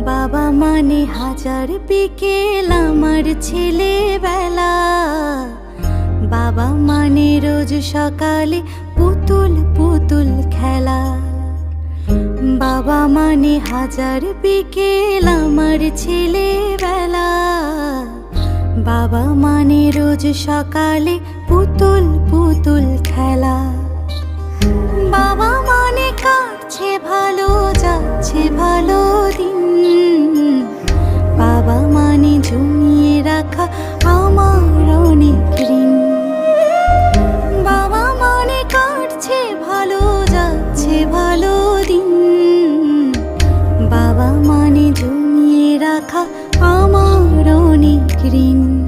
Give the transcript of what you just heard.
বাবা মানে হাজার বিকেল আমার ছেলেবেলা। বাবা মানে রোজ সকালে পুতুল পুতুল খেলা। বাবা মানে হাজার বিকেল আমার ছেলেবেলা। বাবা মানে রোজ সকালে পুতুল পুতুল খেলা। বাবা মানে কাটছে ভালো, যাচ্ছে ভালো দিন। বাবা মানে জমিয়ে রাখা আমার অনেক ঋণ। বাবা মানে কাটছে ভালো, যাচ্ছে ভালো দিন। বাবা মানে জমিয়ে রাখা আমার অনেক ঋণ।